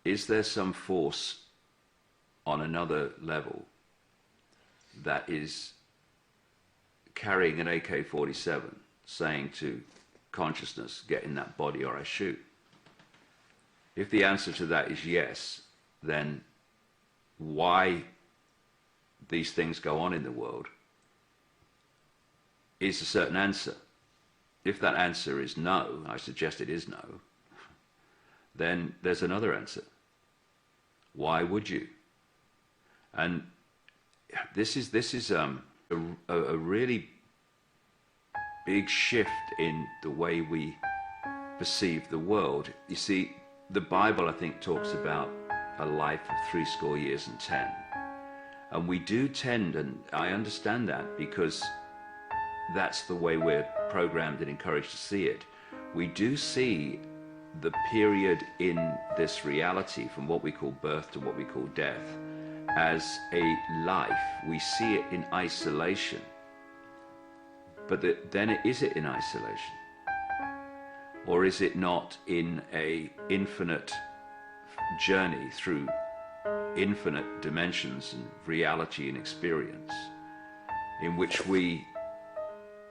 is there some force on another level that is carrying an AK-47 saying to consciousness, get in that body or I shoot? If the answer to that is yes, then why these things go on in the world is a certain answer. If that answer is no, I suggest it is no, then there's another answer. Why would you? And this is a really big shift in the way we perceive the world. You see, the Bible, I think, talks about a life of 80 years and 10. And we do tend, and I understand that because that's the way we're programmed and encouraged to see it. We do see the period in this reality from what we call birth to what we call death as a life. We see it in isolation. But then is it in isolation? Or is it not in an infinite journey through infinite dimensions and reality and experience, in which we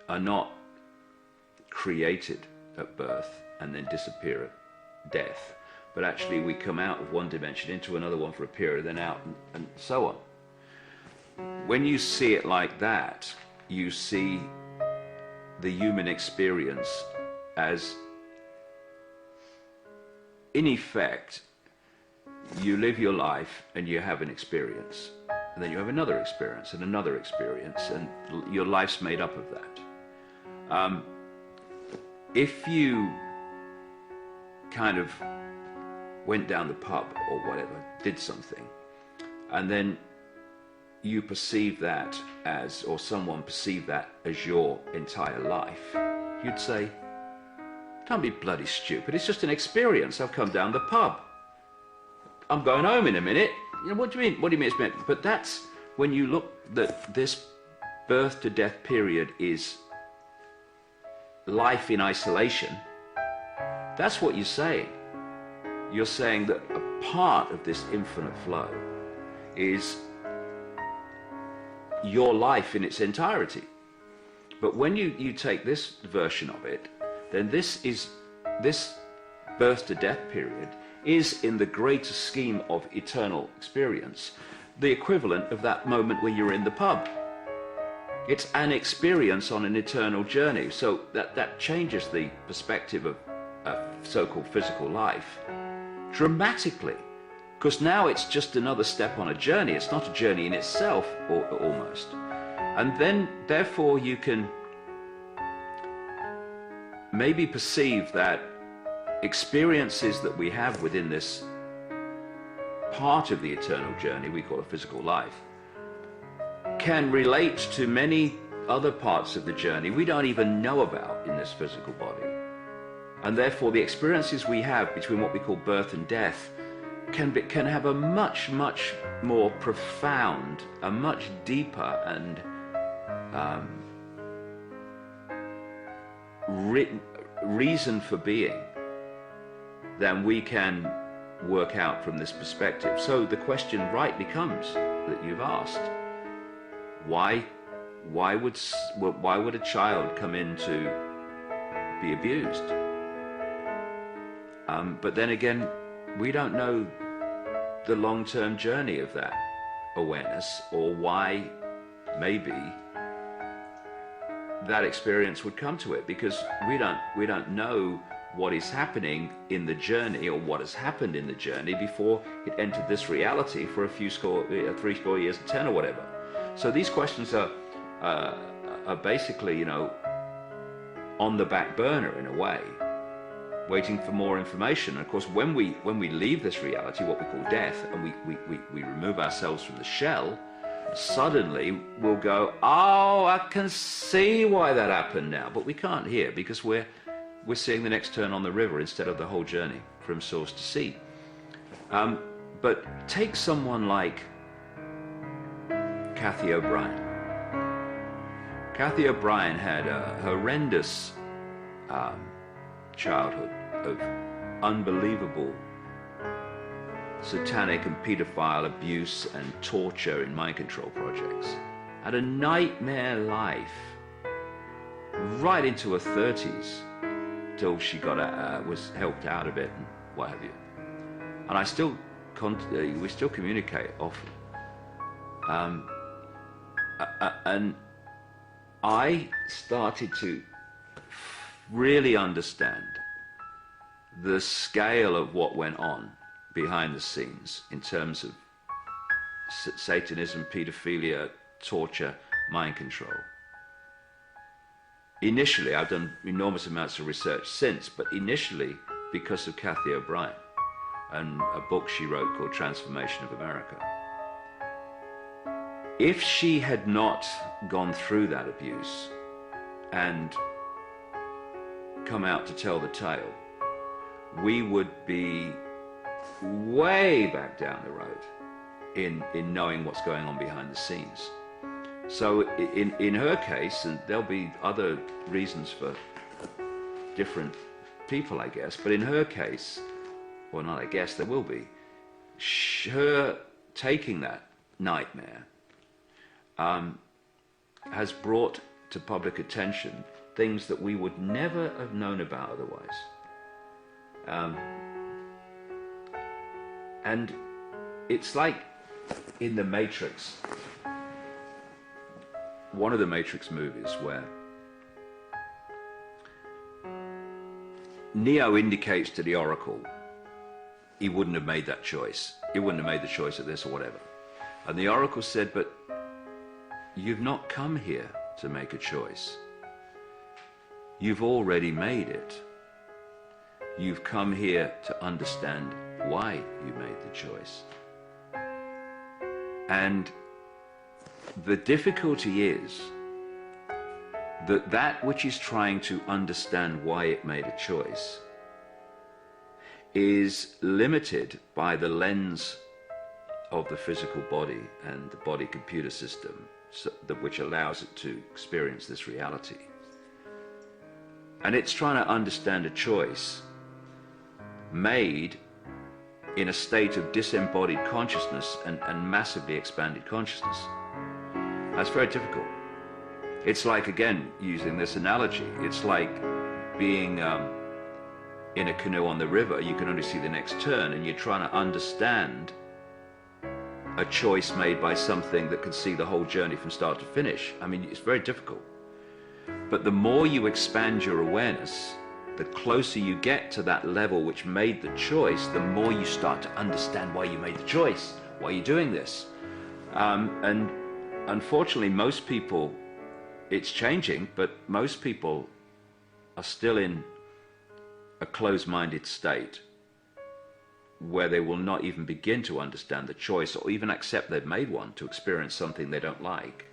are not created at birth and then disappear at death, but actually we come out of one dimension into another one for a period, then out, and so on. When you see it like that, you see the human experience as, in effect, you live your life and you have an experience, and then you have another experience and another experience, and your life's made up of that. If you kind of went down the pub or whatever, did something, and then you perceive that as, or someone perceived that as your entire life, you'd say, don't be bloody stupid, it's just an experience. I've come down the pub. I'm going home in a minute. You know, what do you mean? What do you mean it's meant? But that's when you look that this birth to death period is life in isolation. That's what you're saying. You're saying that a part of this infinite flow is your life in its entirety. But when you take this version of it, then this birth to death period is, in the greater scheme of eternal experience, the equivalent of that moment where you're in the pub. It's an experience on an eternal journey. So that changes the perspective of so-called physical life dramatically, because now it's just another step on a journey. It's not a journey in itself, or almost. And then therefore you can maybe perceive that experiences that we have within this part of the eternal journey we call a physical life can relate to many other parts of the journey we don't even know about in this physical body. And therefore the experiences we have between what we call birth and death can have a much more profound, a much deeper and reason for being than we can work out from this perspective. So the question rightly comes that you've asked: why would a child come in to be abused? But then again, we don't know the long-term journey of that awareness, or why maybe that experience would come to it, because we don't know what is happening in the journey, or what has happened in the journey before it entered this reality for 3 score years and 10 or whatever. So these questions are basically, you know, on the back burner in a way, waiting for more information. And of course, when we leave this reality, what we call death, and we remove ourselves from the shell, suddenly we'll go, oh, I can see why that happened now. But we can't here, because we're seeing the next turn on the river instead of the whole journey from source to sea. But take someone like Cathy O'Brien. Cathy O'Brien had a horrendous childhood of unbelievable satanic and paedophile abuse and torture in mind control projects. Had a nightmare life right into her 30s till she was helped out of it and what have you. And we still communicate often. And I started to really understand the scale of what went on behind the scenes in terms of Satanism, pedophilia, torture, mind control. Initially, I've done enormous amounts of research since, but initially because of Kathy O'Brien and a book she wrote called Transformation of America. If she had not gone through that abuse and come out to tell the tale, we would be way back down the road in knowing what's going on behind the scenes. So in her case, and there'll be other reasons for different people, I guess, but in her case, or not I guess, there will be, her taking that nightmare has brought to public attention things that we would never have known about otherwise. And it's like in The Matrix, one of the Matrix movies where Neo indicates to the Oracle he wouldn't have made that choice. He wouldn't have made the choice of this or whatever. And the Oracle said, but you've not come here to make a choice. You've already made it. You've come here to understand why you made the choice. And the difficulty is that that which is trying to understand why it made a choice is limited by the lens of the physical body and the body computer system, which allows it to experience this reality. And it's trying to understand a choice made in a state of disembodied consciousness and massively expanded consciousness. That's very difficult. It's like, again, using this analogy, it's like being in a canoe on the river. You can only see the next turn, and you're trying to understand a choice made by something that can see the whole journey from start to finish. I mean, it's very difficult. But the more you expand your awareness, the closer you get to that level which made the choice, the more you start to understand why you made the choice, why you're doing this. And unfortunately, most people, it's changing, but most people are still in a closed-minded state where they will not even begin to understand the choice or even accept they've made one to experience something they don't like.